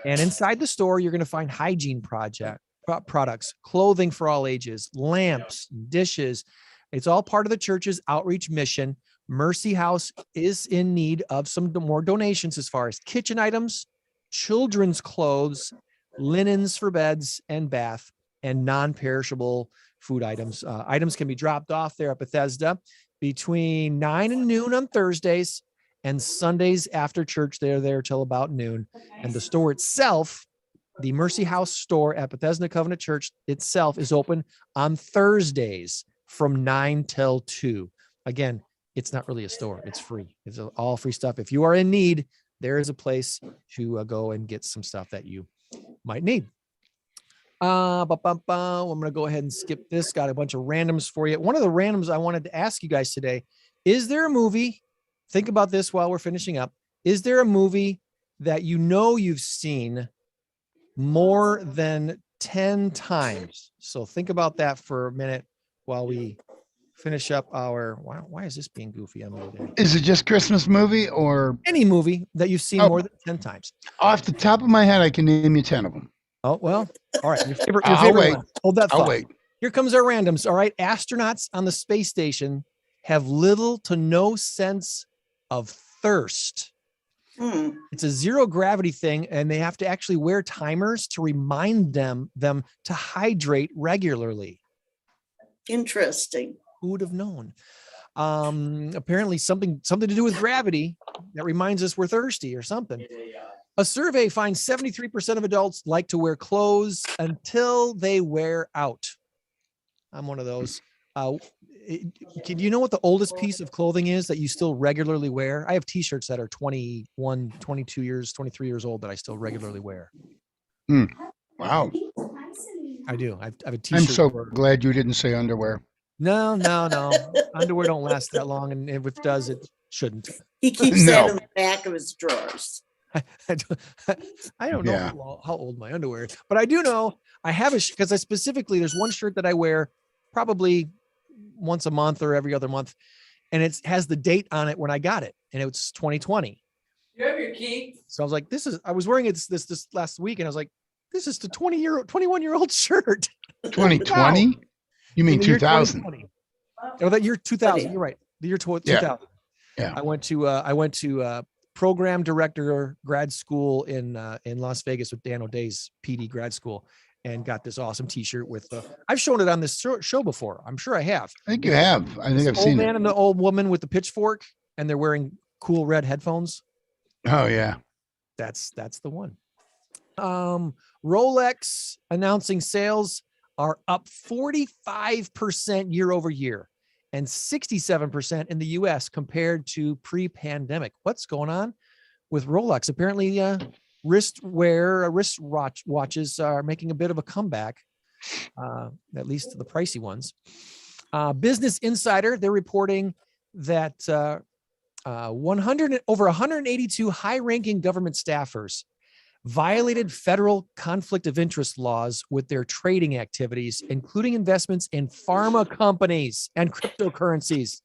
And inside the store, you're going to find hygiene products, clothing for all ages, lamps, dishes. It's all part of the church's outreach mission. Mercy House is in need of some more donations as far as kitchen items, children's clothes, linens for beds and bath, and non-perishable food items. Items can be dropped off there at Bethesda between 9 and noon on Thursdays, and Sundays after church. They're there till about noon. And the store itself, the Mercy House store at Bethesda Covenant Church itself, is open on Thursdays from 9 till 2. Again, it's not really a store. It's free. It's all free stuff. If you are in need, there is a place to go and get some stuff that you might need. I'm going to go ahead and skip this. Got a bunch of randoms for you. One of the randoms I wanted to ask you guys today, is there a movie, think about this while we're finishing up, is there a movie that you've seen more than 10 times? So think about that for a minute while we finish up our, why is this being goofy on me today? Is it just Christmas movie or? Any movie that you've seen more than 10 times. Off the top of my head, I can name you 10 of them. Oh, well, all right. Your favorite wait. one. Hold that thought. I'll wait. Here comes our randoms. All right. Astronauts on the space station have little to no sense of thirst. It's a zero gravity thing, and they have to actually wear timers to remind them to hydrate regularly. Interesting. Who would have known? Apparently something to do with gravity that reminds us we're thirsty or something. A survey finds 73% of adults like to wear clothes until they wear out. I'm one of those. Do you know what the oldest piece of clothing is that you still regularly wear? I have t-shirts that are 21, 22 years, 23 years old that I still regularly wear. Wow. I do. I have a t-shirt. I'm so glad you didn't say underwear. No. Underwear don't last that long, and if it does, it shouldn't. He keeps that in the back of his drawers. I don't know how old my underwear is, but I do know I have because there's one shirt that I wear probably once a month or every other month, and it has the date on it when I got it, and it was 2020. You have your key. So I was like, I was wearing it this last week, and I was like, this is the 21-year-old shirt. 2020? Wow. You mean 2000? Oh, that year 2000. You're right. The year 2000. Yeah. I went to program director grad school in Las Vegas with Dan O'Day's PD grad school, and got this awesome t-shirt with I've shown it on this show before. I'm sure I have. I think you have. I think I've seen it. Old man and the old woman with the pitchfork, and they're wearing cool red headphones. Oh yeah. That's the one. Rolex announcing sales are up 45% year over year, and 67% in the US compared to pre-pandemic. What's going on with Rolex? Apparently, wristwatches are making a bit of a comeback, at least the pricey ones. Business Insider, they're reporting that over 182 high-ranking government staffers violated federal conflict of interest laws with their trading activities, including investments in pharma companies and cryptocurrencies.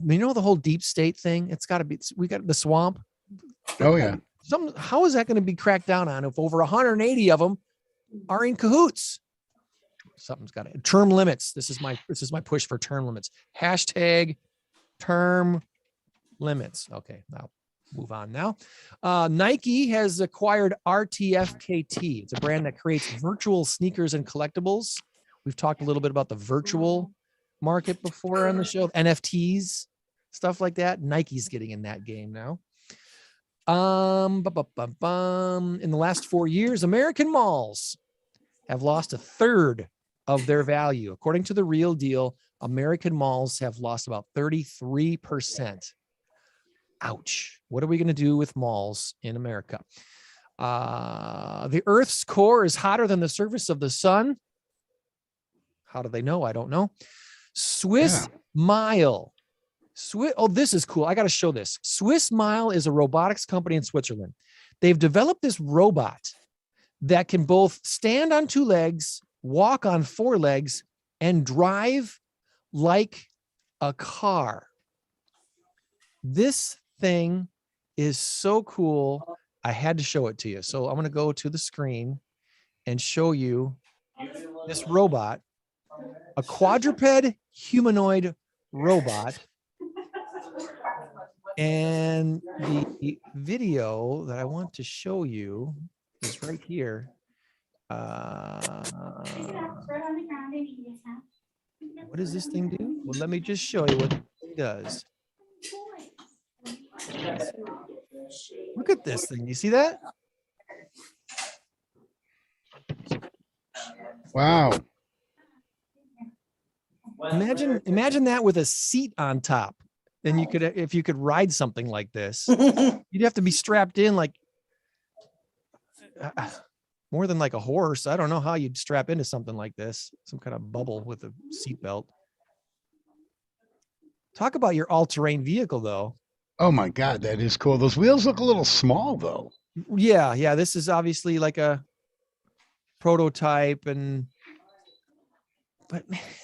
You know, the whole deep state thing, it's got to be, we got the swamp. Oh yeah. How is that going to be cracked down on if over 180 of them are in cahoots? Something's got to. Term limits. This is my push for term limits. Hashtag term limits. Okay, now move on now. Nike has acquired RTFKT. It's a brand that creates virtual sneakers and collectibles. We've talked a little bit about the virtual market before on the show, NFTs, stuff like that. Nike's getting in that game now. In the last 4 years, American malls have lost a third of their value. According to The Real Deal, American malls have lost about 33%. Ouch. What are we going to do with malls in America? The Earth's core is hotter than the surface of the sun. How do they know? I don't know. Swiss Mile. Oh, this is cool. I got to show this. Swiss Mile is a robotics company in Switzerland. They've developed this robot that can both stand on 2 legs, walk on 4 legs, and drive like a car. This thing is so cool. I had to show it to you. So I'm going to go to the screen and show you this robot, a quadruped humanoid robot. And the video that I want to show you is right here. What does this thing do? Well, let me just show you what it does. Look at this thing. You see that? Wow. Imagine that with a seat on top. Then you could, if you could ride something like this, you'd have to be strapped in like more than like a horse. I don't know how you'd strap into something like this. Some kind of bubble with a seatbelt. Talk about your all-terrain vehicle, though. Oh my God, that is cool. Those wheels look a little small, though. Yeah. This is obviously like a prototype, but man,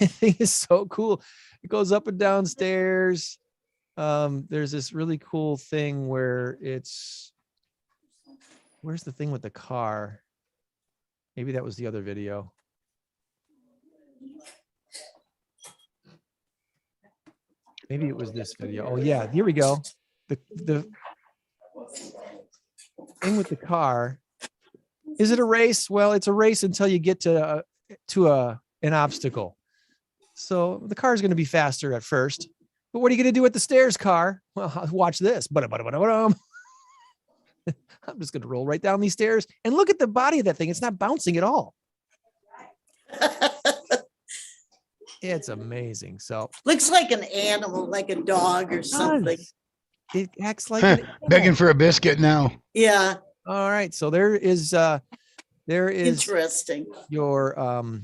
the thing is so cool. It goes up and down stairs. There's this really cool thing where where's the thing with the car? Maybe that was the other video. Maybe it was this video. Oh yeah, here we go. The thing with the car. Is it a race? Well, it's a race until you get to an obstacle. So the car is going to be faster at first. But what are you going to do at the stairs, car? Well, watch this. I'm just going to roll right down these stairs and look at the body of that thing. It's not bouncing at all. It's amazing. So looks like an animal, like a dog or something. It acts like an begging for a biscuit now. Yeah. All right. So there is interesting. Your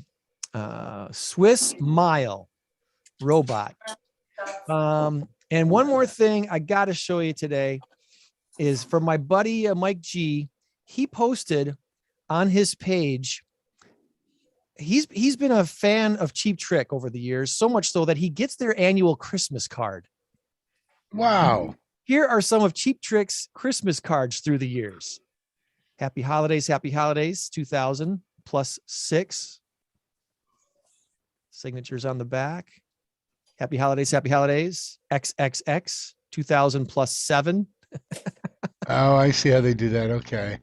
Swiss Mile robot. And one more thing I got to show you today is from my buddy Mike G. He posted on his page. He's been a fan of Cheap Trick over the years, so much so that he gets their annual Christmas card. Wow. Here are some of Cheap Trick's Christmas cards through the years. Happy holidays, 2000 plus 6. Signatures on the back. Happy holidays, XXX, 2000 plus 7. Oh, I see how they do that. Okay.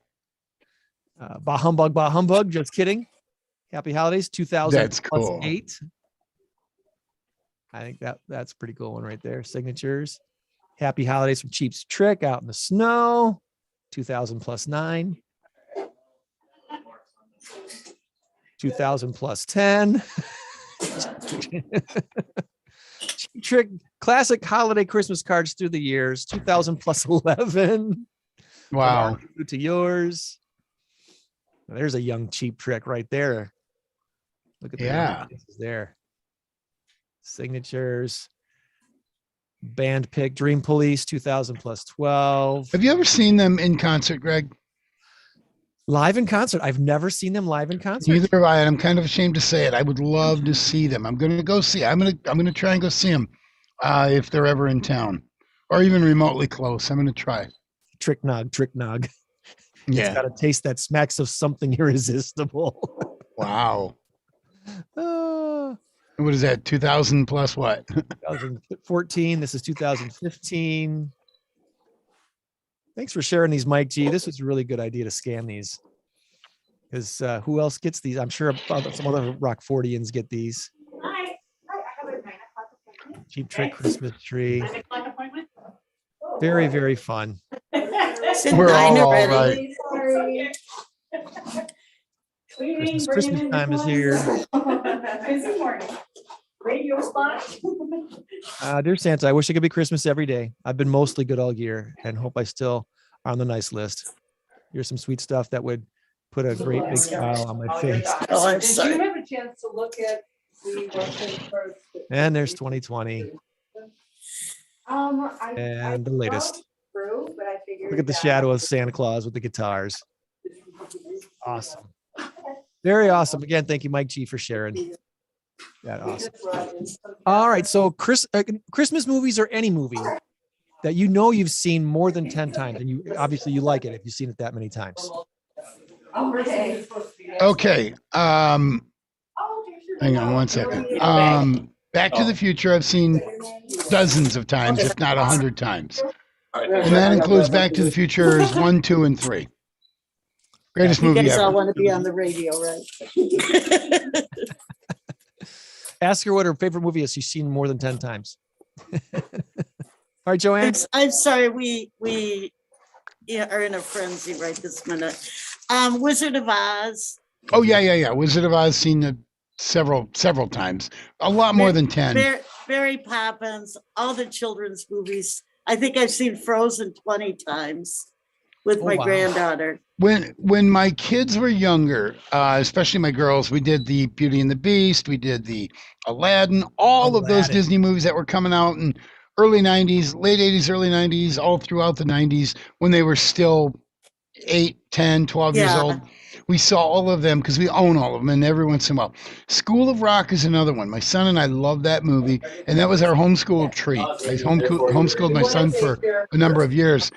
Bah humbug, just kidding. Happy holidays, 2000 That's plus cool. 8. I think that's a pretty cool one right there. Signatures. Happy holidays from Cheap Trick out in the snow, 2000 plus 9. 2000 plus 10. Cheap Trick classic holiday Christmas cards through the years, 2000 plus 11. Wow. To yours. There's a young Cheap Trick right there. Look at the there. Signatures. Band pick, Dream Police, 2000 plus 12. Have you ever seen them in concert, Greg? Live in concert? I've never seen them live in concert. Neither have I, and I'm kind of ashamed to say it. I would love to see them. I'm going to go see. I'm going to try and go see them if they're ever in town or even remotely close. I'm going to try. Trick nog. Yeah. It's got a taste that smacks of something irresistible. Wow. What is that? 2000 plus what? 2014. This is 2015. Thanks for sharing these, Mike G. This was a really good idea to scan these. Because who else gets these? I'm sure some other Rockfordians get these. Cheap Trick Christmas tree. Very, very fun. We're all right. Christmas time is here. Busy morning. Radio spot. Dear Santa, I wish it could be Christmas every day. I've been mostly good all year and hope I still are on the nice list. Here's some sweet stuff that would put a great big smile on my face. Oh, I'm Did sorry. you have a chance to look at And there's 2020 and the latest. Look at the shadow of Santa Claus with the guitars. Awesome. Very awesome. Again, thank you, Mike G, for sharing. That awesome. All right. So Christmas movies or any movie that you know you've seen more than 10 times, and you obviously you like it if you've seen it that many times. Okay. Hang on one second. Back to the Future, I've seen dozens of times, if not 100 times. And that includes Back to the Futures 1, 2, and 3. Greatest movie You guys ever. all want to be on the radio, right? Ask her what her favorite movie is she's seen more than 10 times. All right, Joanne. I'm sorry, we are in a frenzy right this minute. Wizard of Oz. Oh, yeah. Wizard of Oz, seen it several times. A lot more than 10. Mary Poppins, all the children's movies. I think I've seen Frozen 20 times with my granddaughter. When my kids were younger, especially my girls, we did the Beauty and the Beast, we did the Aladdin, all of those Disney movies that were coming out in early 90s, late 80s, early 90s, all throughout the 90s when they were still 8, 10, 12 years old. We saw all of them because we own all of them, and every once in a while. School of Rock is another one. My son and I love that movie, and that was our homeschool treat. I homeschooled my son for a number of years,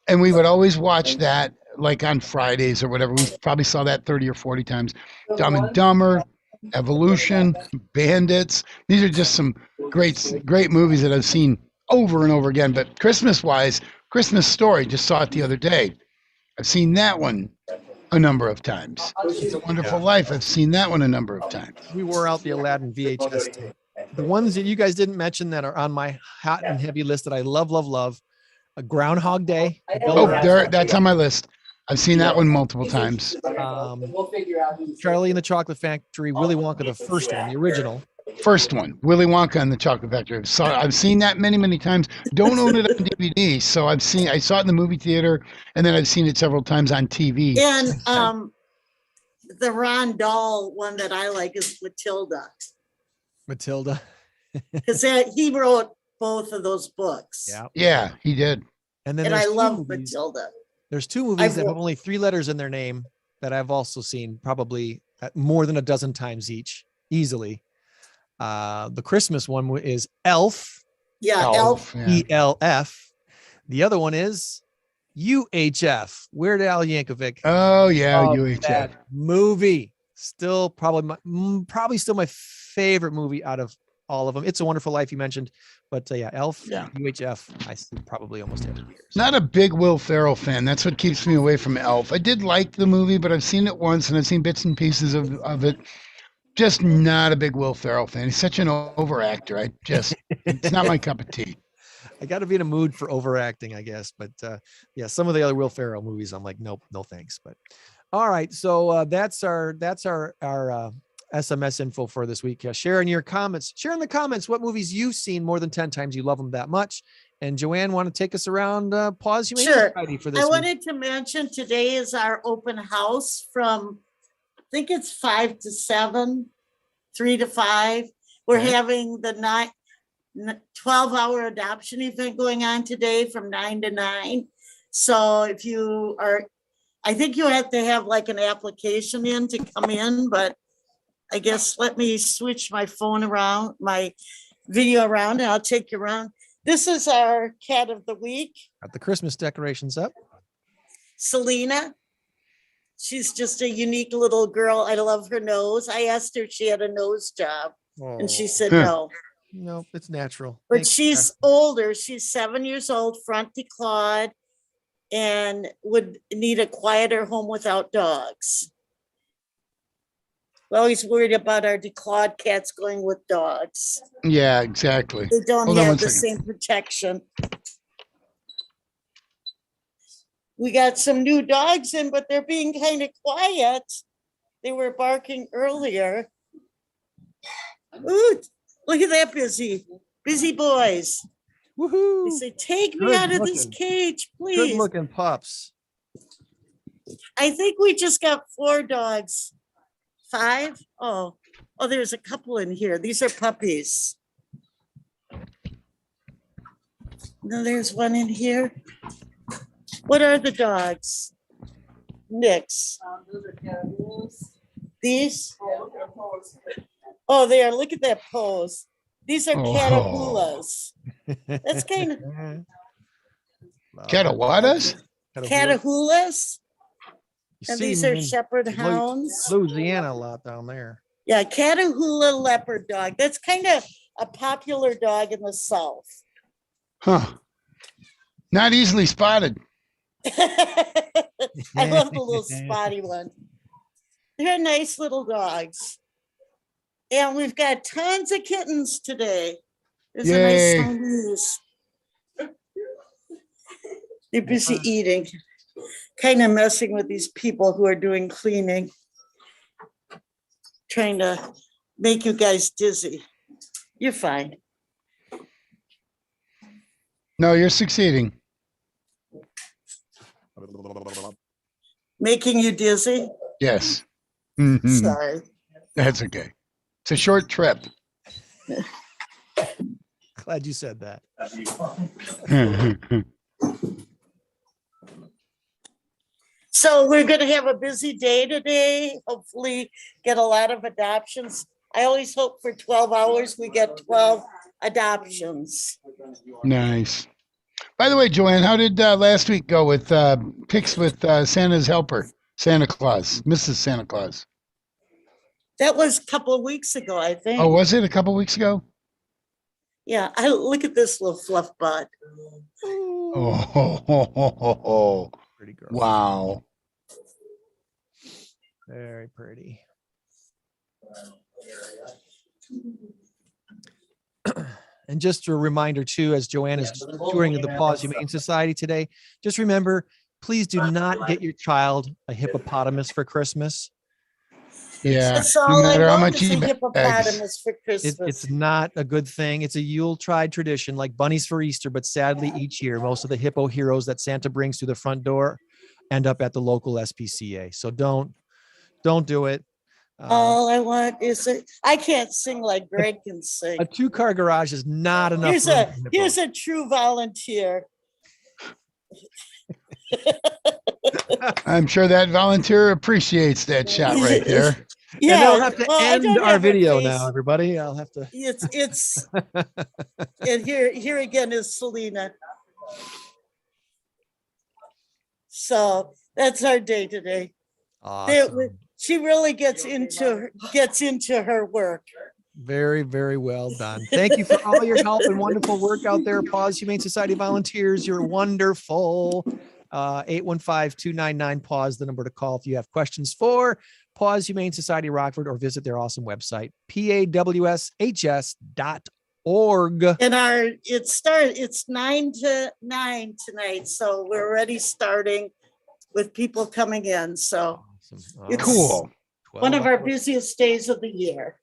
and we would always watch that like on Fridays or whatever. We probably saw that 30 or 40 times. Dumb and Dumber, Evolution, Bandits. These are just some great movies that I've seen over and over again. But Christmas-wise, Christmas Story, just saw it the other day. I've seen that one a number of times. It's a Wonderful Life. I've seen that one a number of times. We wore out the Aladdin VHS tape. The ones that you guys didn't mention that are on my hot and heavy list that I love, a Groundhog Day. That's on my list. I've seen that one multiple times. Charlie and the Chocolate Factory, Willy Wonka, the first one, the original. First one, Willy Wonka and the Chocolate Factory. So I've seen that many times. Don't own it on DVD. So I saw it in the movie theater, and then I've seen it several times on TV. And the Ron Dahl one that I like is Matilda. Matilda. Because he wrote both of those books. Yeah, he did. And then I love Matilda. There's two movies that have only 3 letters in their name that I've also seen probably more than a dozen times each, easily. The Christmas one is Elf. Yeah, Elf. ELF. The other one is UHF. Weird Al Yankovic. Oh yeah, UHF. That movie. Still probably still my favorite movie out of all of them. It's a Wonderful Life you mentioned, but Elf, UHF, I see probably almost every year. Not a big Will Ferrell fan. That's what keeps me away from Elf. I did like the movie, but I've seen it once and I've seen bits and pieces of it. Just not a big Will Ferrell fan. He's such an overactor. It's not my cup of tea. I got to be in a mood for overacting, I guess. But some of the other Will Ferrell movies, I'm like, nope, no thanks. But all right, so that's our SMS info for this week. Share in the comments what movies you've seen more than 10 times. You love them that much. And Joanne, want to take us around Pause Humane Society for this I week? wanted to mention today is our open house from, I think it's 5 to 7, 3 to 5. We're having the 12-hour adoption event going on today from 9 to 9. So if you are, I think you have to have like an application in to come in, but I guess let me switch my phone around, my video around, and I'll take you around. This is our cat of the week. Got the Christmas decorations up. Selena. She's just a unique little girl. I love her nose. I asked her if she had a nose job, and she said no. No, it's natural. But she's older. She's 7 years old, front declawed, and would need a quieter home without dogs. We're always worried about our declawed cats going with dogs. Yeah, exactly. They don't have the same protection. We got some new dogs in, but they're being kind of quiet. They were barking earlier. Ooh, look at that busy boys. Woohoo! They say, take me out of this cage, please. Good looking pups. I think we just got 4 dogs. 5? Oh, Oh, there's a couple in here. These are puppies. No, there's one in here. What are the dogs? Nick's. These? Oh, they are. Look at that pose. These are Catahoulas. That's kind of Catahuatas? Catahoulas. And see these them are in shepherd hounds. Louisiana a lot down there. Yeah, Catahoula leopard dog. That's kind of a popular dog in the South. Huh. Not easily spotted. I love the little spotty one. They're nice little dogs. And we've got tons of kittens today. There's a nice Siamese. They're busy eating, kind of messing with these people who are doing cleaning, trying to make you guys dizzy. You're fine. No, you're succeeding. Making you dizzy? Yes. Mhm. Sorry. That's okay. It's a short trip. Glad you said that. So we're going to have a busy day today. Hopefully get a lot of adoptions. I always hope for 12 hours we get 12 adoptions. Nice. By the way, Joann, how did last week go with pics with Santa's helper, Santa Claus, Mrs. Santa Claus? That was a couple of weeks ago, I think. Oh, was it a couple of weeks ago? Yeah, I look at this little fluff butt. Oh, pretty girl. Wow. Very pretty. And just a reminder too, as Joann is touring the Paws Humane Society today, just remember, please do not get your child a hippopotamus for Christmas. Yeah, That's no all matter I how want much is a he bags. hippopotamus for Christmas. It's not a good thing. It's a Yuletide tradition, like bunnies for Easter, but sadly each year, most of the hippo heroes that Santa brings through the front door end up at the local SPCA. So don't do it. All I want is I can't sing like Greg can sing. A 2-car garage is not enough. Here's a true volunteer. I'm sure that volunteer appreciates that shot right there. Yeah, and I'll have to well, I end don't our have a video face. now, everybody. I'll have to. It's and here again is Selena. So that's our day today. Awesome. She really gets into her work. Very, very well done. Thank you for all your help and wonderful work out there, Paws Humane Society volunteers. You're wonderful. 815-299-PAWS, the number to call if you have questions for Paws Humane Society Rockford, or visit their awesome website, pawshs.org. And it's 9 to 9 tonight, so we're already starting with people coming in. So it's cool. One of our busiest days of the year.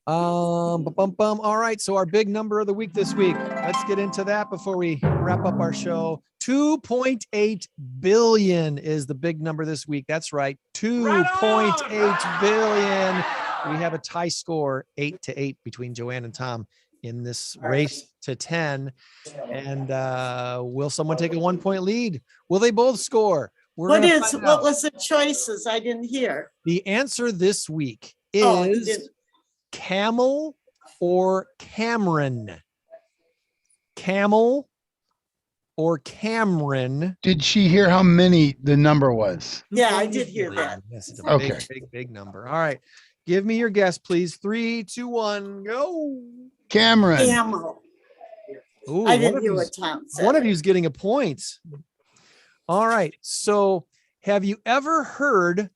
All right, so our big number of the week this week, let's get into that before we wrap up our show. 2.8 billion is the big number this week. That's right, 2.8 billion. We have a tie score, 8-8 between Joann and Tom in this race to 10. And will someone take a 1-point lead? Will they both score? What was the choices? I didn't hear. The answer this week is Camel or Cameron. Camel or Cameron. Did she hear how many the number was? Yeah, I did hear that. Yes, it's a Okay. big number. All right. Give me your guess, please. 3, 2, 1, go. Cameron. Camel. Ooh, I didn't hear what Tom said. One of you's getting a point. All right. So have you ever heard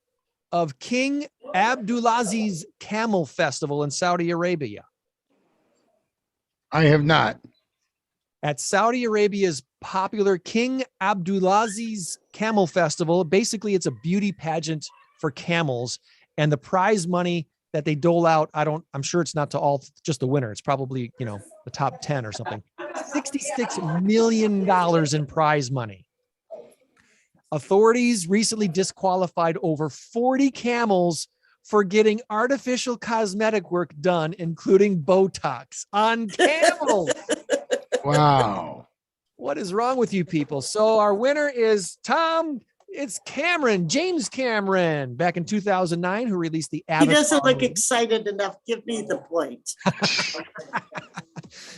of King Abdulaziz's Camel Festival in Saudi Arabia? I have not. At Saudi Arabia's popular King Abdulaziz's Camel Festival, basically it's a beauty pageant for camels, and the prize money that they dole out, I'm sure it's not to all, just the winner. It's probably, the top 10 or something. $66 million in prize money. Authorities recently disqualified over 40 camels for getting artificial cosmetic work done, including Botox on camels. Wow. What is wrong with you people? So our winner is Tom. It's Cameron, James Cameron, back in 2009, who released the Avatar. He doesn't look movie. excited enough. Give me the point.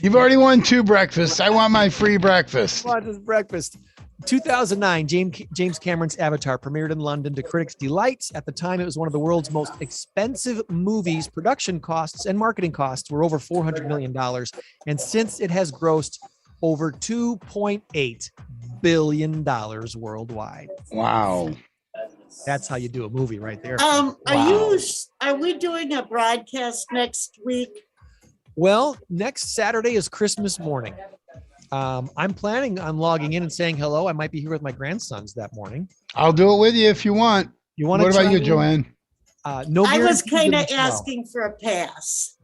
You've already won 2 breakfasts. I want my free breakfast. What is breakfast? 2009, James Cameron's Avatar premiered in London to critics' delight. At the time, it was one of the world's most expensive movies. Production costs and marketing costs were over $400 million. And since it has grossed over $2.8 billion worldwide. Wow. That's how you do a movie right there. Are we doing a broadcast next week? Well, next Saturday is Christmas morning. I'm planning on logging in and saying hello. I might be here with my grandsons that morning. I'll do it with you if you want. You want? What about you, Joanne? No. I was kind of asking for a pass.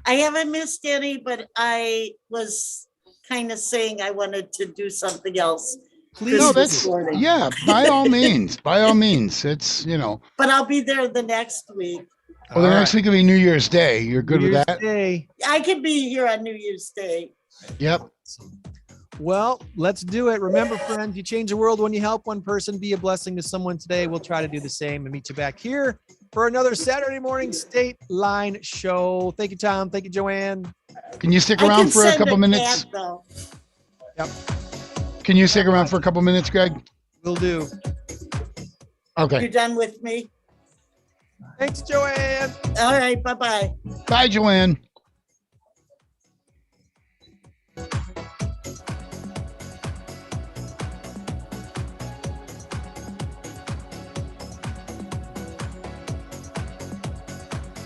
I haven't missed any, but I was kind of saying I wanted to do something else. Please. No, yeah, by all means. By all means. It's, But I'll be there the next week. Well, the next week will be New Year's Day. You're good with that? Day. I could be here on New Year's Day. Yep. Well, let's do it. Remember, friends, you change the world when you help one person. Be a blessing to someone today. We'll try to do the same and meet you back here for another Saturday morning Stateline show. Thank you, Tom. Thank you, Joanne. Can you stick around for a couple minutes? Yep. Can you stick around for a couple minutes, Greg? Will do. Okay. You done with me? Thanks, Joanne. All right. Bye-bye. Bye, Joanne.